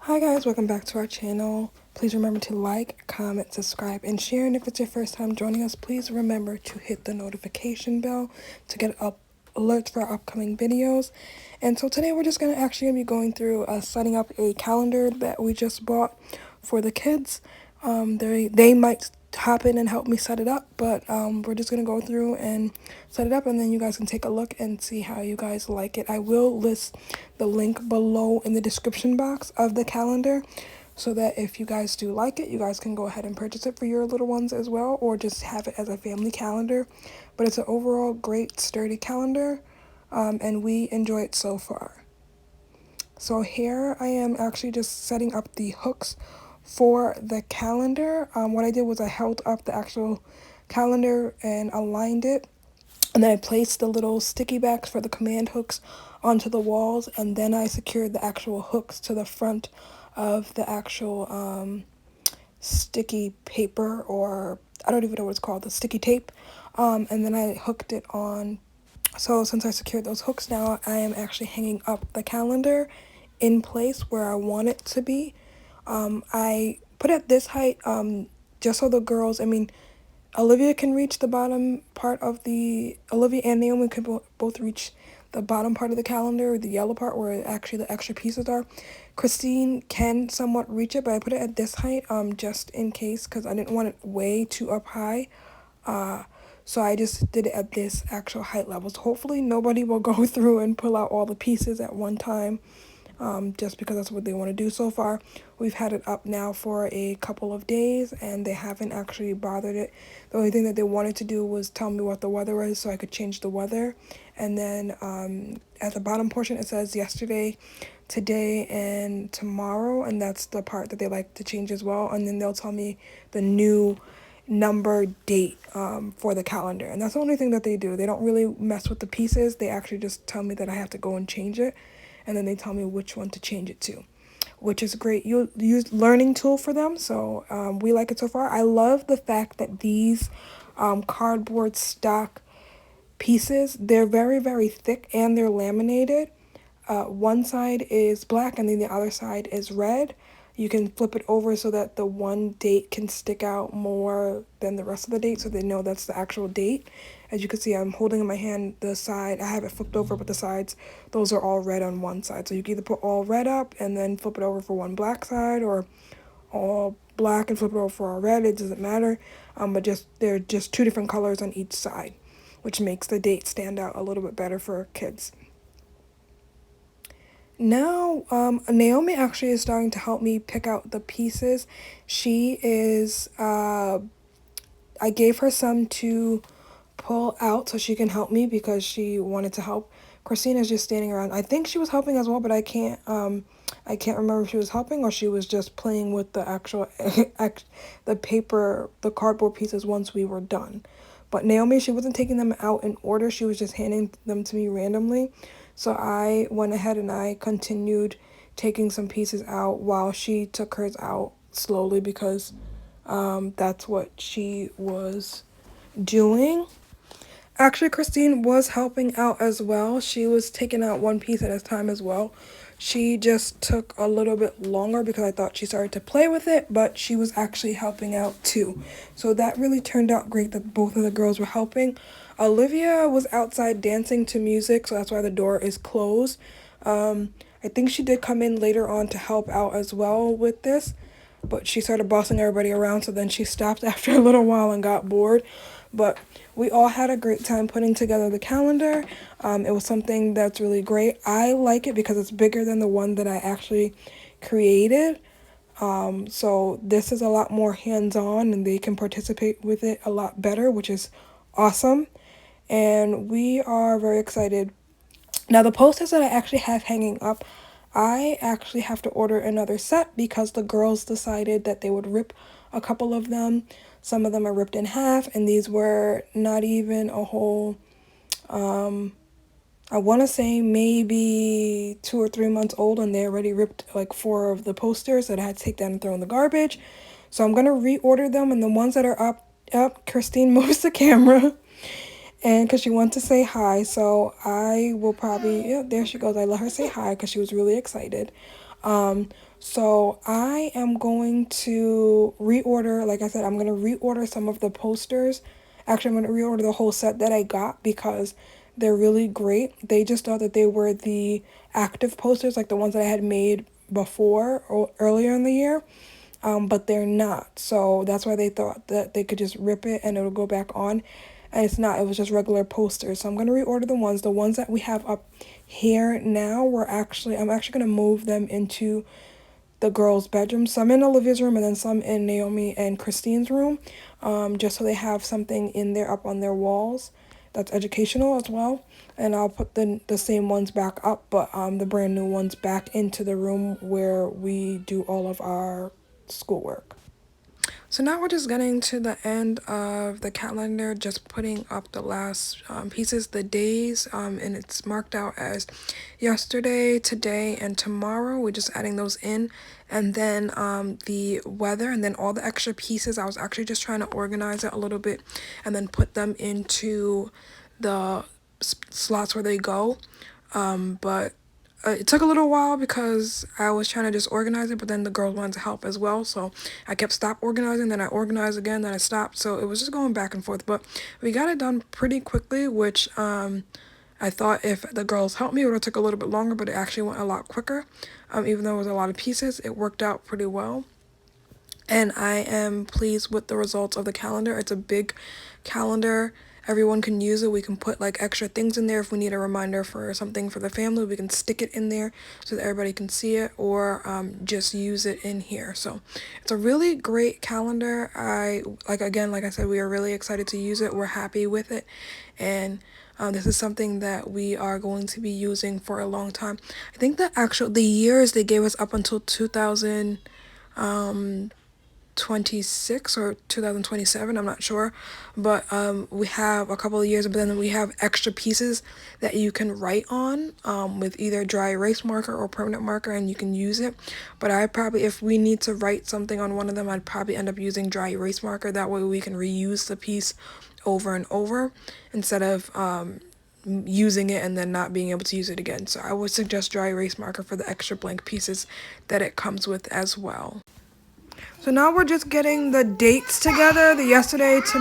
Hi guys, welcome back to our channel. Please remember to like, comment, subscribe, and share. And if it's your first time joining us, please remember to hit the notification bell to get alerts for our upcoming videos. And so today we're just gonna be going through setting up a calendar that we just bought for the kids. They might hop in and help me set it up, but we're just gonna go through and set it up, and then you guys can take a look and see how you guys like it. I will list the link below in the description box of the calendar, so that if you guys do like it, you guys can go ahead and purchase it for your little ones as well, or just have it as a family calendar. But it's an overall great sturdy calendar, and we enjoy it so far. So here I am actually just setting up the hooks for the calendar. What I did was I held up the actual calendar and aligned it, and then I placed the little sticky backs for the command hooks onto the walls, and then I secured the actual hooks to the front of the actual sticky paper, or I don't even know what it's called, the sticky tape. And then I hooked it on. So since I secured those hooks, now I am actually hanging up the calendar in place where I want it to be. I put it at this height just so the girls, Olivia can reach the bottom part of Olivia and Naomi can both reach the bottom part of the calendar, the yellow part where actually the extra pieces are. Christine can somewhat reach it, but I put it at this height just in case, because I didn't want it way too up high. So I just did it at this actual height level. So hopefully nobody will go through and pull out all the pieces at one time, just because that's what they want to do so far. We've had it up now for a couple of days, and they haven't actually bothered it. The only thing that they wanted to do was tell me what the weather is so I could change the weather. And then at the bottom portion, it says yesterday, today, and tomorrow, and that's the part that they like to change as well. And then they'll tell me the new number date for the calendar, and that's the only thing that they do. They don't really mess with the pieces. They actually just tell me that I have to go and change it, and then they tell me which one to change it to, which is great. You use learning tool for them, so we like it so far. I love the fact that these cardboard stock pieces, they're very, very thick, and they're laminated. One side is black and then the other side is red. You can flip it over so that the one date can stick out more than the rest of the date, so they know that's the actual date. As you can see, I'm holding in my hand the side. I have it flipped over, but the sides, those are all red on one side. So you can either put all red up and then flip it over for one black side, or all black and flip it over for all red. It doesn't matter. But they're just two different colors on each side, which makes the date stand out a little bit better for kids. Now, Naomi actually is starting to help me pick out the pieces. She is, I gave her some to pull out so she can help me because she wanted to help. Christina's just standing around. I think she was helping as well, but I can't remember if she was helping or she was just playing with the actual, the paper, the cardboard pieces once we were done. But Naomi, she wasn't taking them out in order. She was just handing them to me randomly. So I went ahead and I continued taking some pieces out while she took hers out slowly, because that's what she was doing. Actually, Christine was helping out as well. She was taking out one piece at a time as well. She just took a little bit longer because I thought she started to play with it, but she was actually helping out too. So that really turned out great that both of the girls were helping. Olivia was outside dancing to music, so that's why the door is closed. I think she did come in later on to help out as well with this, but she started bossing everybody around, so then she stopped after a little while and got bored. But we all had a great time putting together the calendar. It was something that's really great. I like it because it's bigger than the one that I actually created. So this is a lot more hands-on, and they can participate with it a lot better, which is awesome. And we are very excited. Now, the posters that I actually have hanging up, I actually have to order another set because the girls decided that they would rip a couple of them. Some of them are ripped in half, and these were not even a whole, I want to say maybe 2 or 3 months old, and they already ripped like 4 of the posters that I had to take down and throw in the garbage. So I'm going to reorder them, and the ones that are up, Christine moves the camera. And because she wants to say hi, so I will probably, yeah, there she goes. I let her say hi because she was really excited. So I am going to reorder, like I said, I'm going to reorder some of the posters. Actually, I'm going to reorder the whole set that I got because they're really great. They just thought that they were the active posters, like the ones that I had made before or earlier in the year, but they're not. So that's why they thought that they could just rip it and it'll go back on. And it's not, it was just regular posters. So I'm going to reorder the ones that we have up here now. I'm actually going to move them into the girls' bedroom. Some in Olivia's room and then some in Naomi and Christine's room, just so they have something in there up on their walls that's educational as well. And I'll put the same ones back up, but the brand new ones back into the room where we do all of our schoolwork. So now we're just getting to the end of the calendar, just putting up the last pieces, the days, and it's marked out as yesterday, today, and tomorrow. We're just adding those in. And then the weather, and then all the extra pieces. I was actually just trying to organize it a little bit and then put them into the slots where they go. But it took a little while because I was trying to just organize it, but then the girls wanted to help as well. So I kept stop organizing, then I organized again, then I stopped. So it was just going back and forth. But we got it done pretty quickly, which I thought if the girls helped me, it would have took a little bit longer, but it actually went a lot quicker. Even though it was a lot of pieces, it worked out pretty well. And I am pleased with the results of the calendar. It's a big calendar. Everyone can use it. We can put like extra things in there if we need a reminder for something for the family. We can stick it in there so that everybody can see it, or just use it in here. So it's a really great calendar. Like I said, we are really excited to use it. We're happy with it, and this is something that we are going to be using for a long time. I think the years they gave us up until 2026 or 2027, I'm not sure, but we have a couple of years, but then we have extra pieces that you can write on with either dry erase marker or permanent marker, and you can use it. But I probably, if we need to write something on one of them, I'd probably end up using dry erase marker. That way we can reuse the piece over and over instead of using it and then not being able to use it again. So I would suggest dry erase marker for the extra blank pieces that it comes with as well. So now we're just getting the dates together, yesterday, today,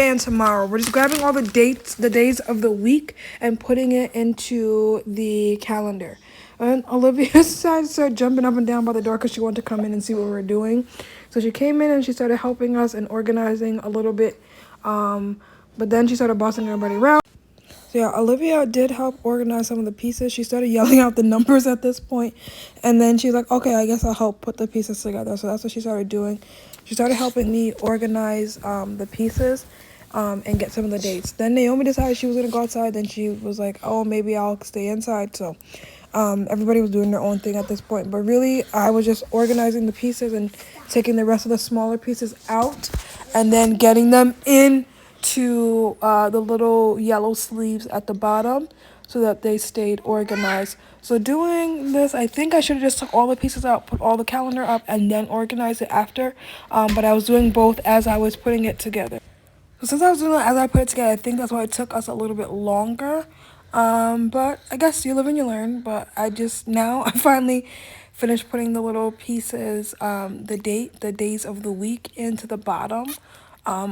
and tomorrow. We're just grabbing all the dates, the days of the week, and putting it into the calendar. And Olivia decided to start jumping up and down by the door because she wanted to come in and see what we were doing. So she came in and she started helping us and organizing a little bit. But then she started bossing everybody around. So yeah, Olivia did help organize some of the pieces. She started yelling out the numbers at this point, and then she's like, okay, I guess I'll help put the pieces together. So that's what she started doing. She started helping me organize the pieces and get some of the dates. Then Naomi decided she was going to go outside. Then she was like, oh, maybe I'll stay inside. So everybody was doing their own thing at this point. But really, I was just organizing the pieces and taking the rest of the smaller pieces out and then getting them in to the little yellow sleeves at the bottom so that they stayed organized. So doing this, I think I should have just took all the pieces out, put all the calendar up, and then organize it after. But I was doing both as I was putting it together. So since I was doing it as I put it together, I think that's why it took us a little bit longer. But I guess you live and you learn. But I finally finished putting the little pieces, the days of the week into the bottom.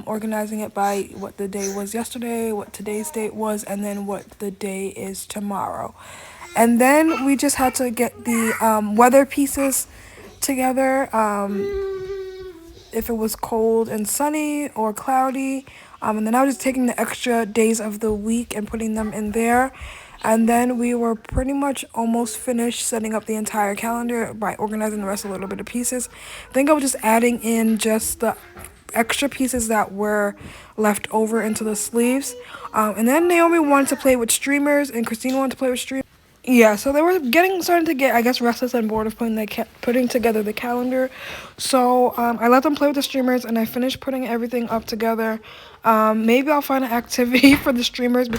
Organizing it by what the day was yesterday, what today's date was, and then what the day is tomorrow. And then we just had to get the weather pieces together, if it was cold and sunny or cloudy. And then I was just taking the extra days of the week and putting them in there. And then we were pretty much almost finished setting up the entire calendar by organizing the rest of the little bit of pieces. I think I was just adding in just the extra pieces that were left over into the sleeves. And then Naomi wanted to play with streamers and Christina wanted to play with streamers. Yeah, so they were starting to get, I guess, restless and bored of putting together the calendar. So I let them play with the streamers and I finished putting everything up together. Maybe I'll find an activity for the streamers.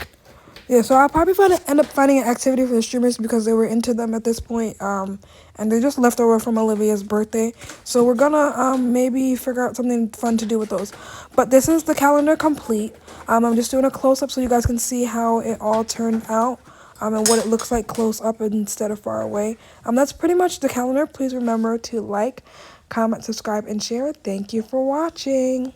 Yeah, so I'll probably end up finding an activity for the streamers because they were into them at this point. And they're just left over from Olivia's birthday. So we're gonna maybe figure out something fun to do with those. But this is the calendar complete. I'm just doing a close-up so you guys can see how it all turned out. and what it looks like close up instead of far away. That's pretty much the calendar. Please remember to like, comment, subscribe, and share. Thank you for watching.